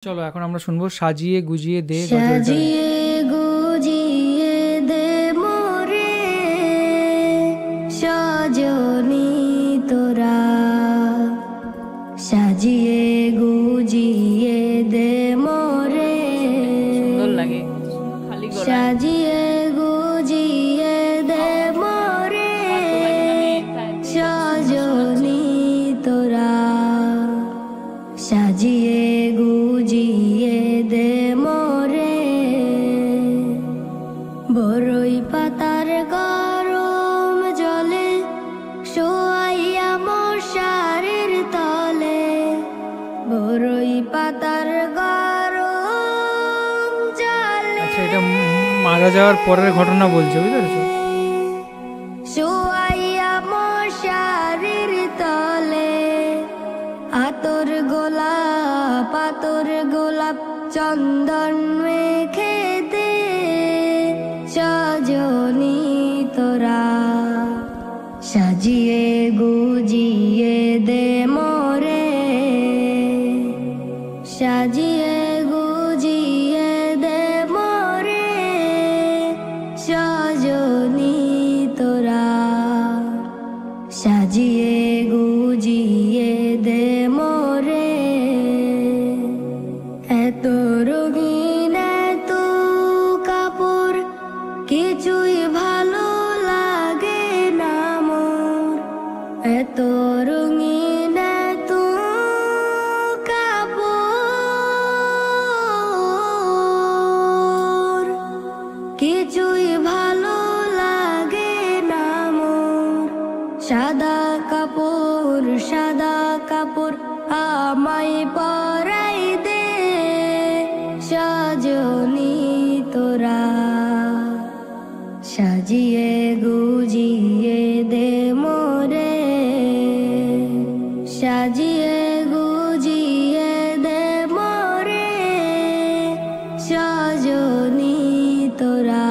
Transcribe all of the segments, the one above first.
চলো এখন আমরা শুনবো সাজিয়ে গুজিয়ে দে গজলটা। সাজিয়ে গুজিয়ে দে মোরে সজনী তোরা, সাজিয়ে গুজিয়ে দে মোরে, সুন্দর লাগে খালি গলা। সাজিয়ে গুজিয়ে দে মোরে সজনী তোরা, সাজিয়ে গুজিয়ে দে মোরে বরই পাতার গরম জলে শোয়াইয়া মশারির তলে, বরই পাতার গরম জলে। আচ্ছা, এটা মারা যাওয়ার পরের ঘটনা বলছে, বুঝতে পেরেছো? শোয়াইয়া মশারির তলে, আতর গোলাপ চন্দন মেখে দে সজনী তোরা, সাজিয়ে গুজিয়ে দে মোরে, সাজিয়ে গুজিয়ে দে মোরে সজনী তোরা, সাজিয়ে গুজিয়ে দে মোরে। এত রঙিন এত কাপড় কিছুই ভালো লাগে না মোর, এত রঙিন এত কাপড় কিছুই ভালো লাগে না মোর, সাদা কাপড় আমায় পরাই দে সজনী তোরা, সাজিয়ে গুজিয়ে দে মোরে, সাজিয়ে গুজিয়ে দে মোরে সজনী তোরা,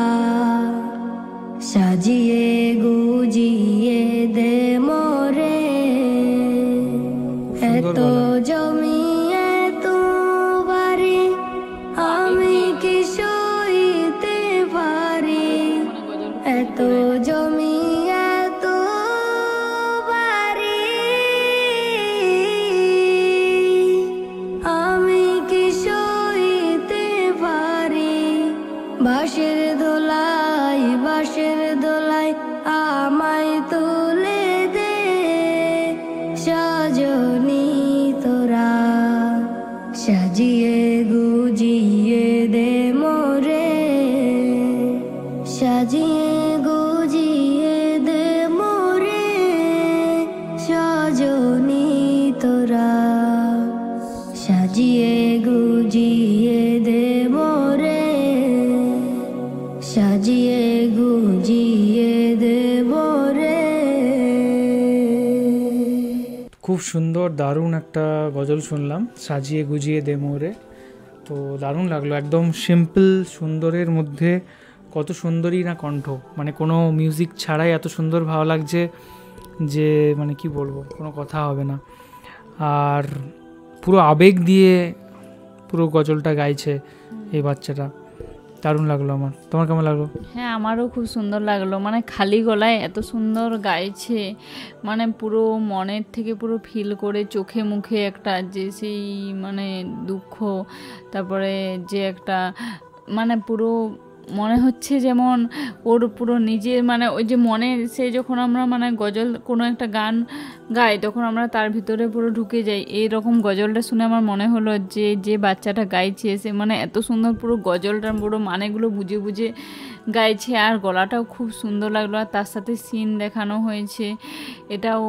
সাজিয়ে গুজিয়ে দে মোরে। এত জমি এত বাড়ি আমি কি সইতে পারি, এত জমি এত বাড়ি আমি কি সইতে পারি, বাঁশের দোলায় আমায় তুলে দে সজনী তোরা, সাজিয়ে গুজিয়ে দে মোরে, সাজিয়ে গুজিয়ে দে মোরে সজনী তোরা, সাজিয়ে গুজিয়ে দে মোরে, সাজিয়ে গুজিয়ে দে মোরে। খুব সুন্দর দারুণ একটা গজল শুনলাম, সাজিয়ে গুজিয়ে দে মোরে। তো দারুণ লাগলো, একদম সিম্পল সুন্দরের মধ্যে কত সুন্দরই না কণ্ঠ, মানে কোনো মিউজিক ছাড়াই এত সুন্দর ভালো লাগছে যে মানে কি বলবো, কোনো কথা হবে না। আর পুরো আবেগ দিয়ে পুরো গজলটা গাইছে এই বাচ্চাটা, দারুণ লাগলো আমার। তোমার কেমন লাগলো? হ্যাঁ, আমারও খুব সুন্দর লাগলো, মানে খালি গলায় এত সুন্দর গাইছে, মানে পুরো মনের থেকে পুরো ফিল করে চোখে মুখে একটা যে সেই মানে দুঃখ, তারপরে যে একটা মানে পুরো মনে হচ্ছে যেমন ওর পুরো নিজের মানে ওই যে মনে, সে যখন আমরা মানে গজল কোনো একটা গান গাই তখন আমরা তার ভিতরে পুরো ঢুকে যাই। এইরকম গজলটা শুনে আমার মনে হলো যে যে বাচ্চাটা গাইছে সে মানে এত সুন্দর পুরো গজলটার পুরো মানেগুলো বুঝে বুঝে গাইছে, আর গলাটাও খুব সুন্দর লাগলো, আর তার সাথে সিন দেখানো হয়েছে, এটাও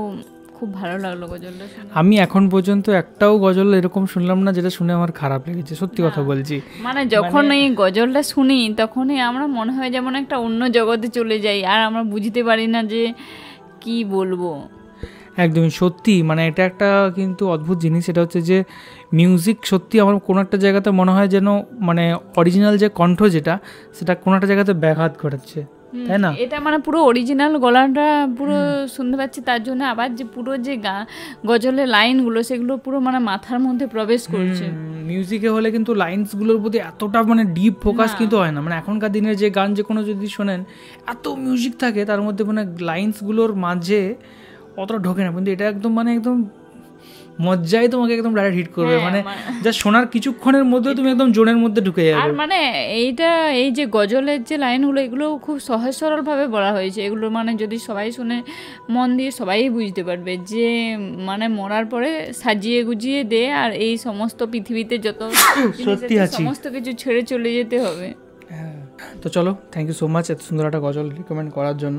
খুব ভালো লাগলো গজলটা শুনে। আমি এখন পর্যন্ত একটাও গজল এরকম শুনলাম না যেটা শুনে আমার খারাপ লেগেছে, সত্যি কথা বলছি। মানে যখন এই গজলটা শুনি তখনই আমরা মনে হয় যেমন একটা অন্য জগতে চলে যাই, আর আমরা বুঝতে পারি না যে কি বলবো। একদমই সত্যি, মানে এটা একটা কিন্তু অদ্ভুত জিনিস, এটা হচ্ছে যে মিউজিক সত্যি আমার কোনো একটা জায়গাতে মনে হয় যেন মানে অরিজিনাল যে কণ্ঠ যেটা সেটা কোনো একটা জায়গাতে ব্যাঘাত ঘটাচ্ছে। তাই না? এটা মানে পুরো অরিজিনাল গলাটা পুরো শুনতে পাচ্ছি, তার জন্য আবার যে পুরো যে গজলের লাইনগুলো সেগুলো পুরো মানে মাথার মধ্যে প্রবেশ করছে। মিউজিকে হলে কিন্তু লাইন্সগুলোর প্রতি এতটা মানে ডিপ ফোকাস কিন্তু হয় না, মানে এখনকার দিনের যে গান যে কোনো যদি শোনেন এত মিউজিক থাকে তার মধ্যে মানে লাইন্সগুলোর মাঝে অতটা ঢোকে না, কিন্তু এটা একদম মানে একদম মজ্জাই তোমাকে একদম ডাইরেক্ট হিট করবে, মানে যা শোনার কিছুক্ষণের মধ্যে তুমি একদম জোনের মধ্যে ঢুকে যাবে। আর মানে এই যে গজলের যে লাইনগুলো এগুলো খুব সহজ সরল ভাবে বলা হয়েছে, এগুলো মানে যদি সবাই শুনে মন দিয়ে সবাই বুঝতে পারবে যে মানে মরার পরে সাজিয়ে গুজিয়ে দে আর এই সমস্ত পৃথিবীতে যত সত্যি আছে সমস্ত কিছু ছেড়ে চলে যেতে হবে। তো চলো, থ্যাংক ইউ সো মাচ এত সুন্দর একটা গজল রিকমেন্ড করার জন্য।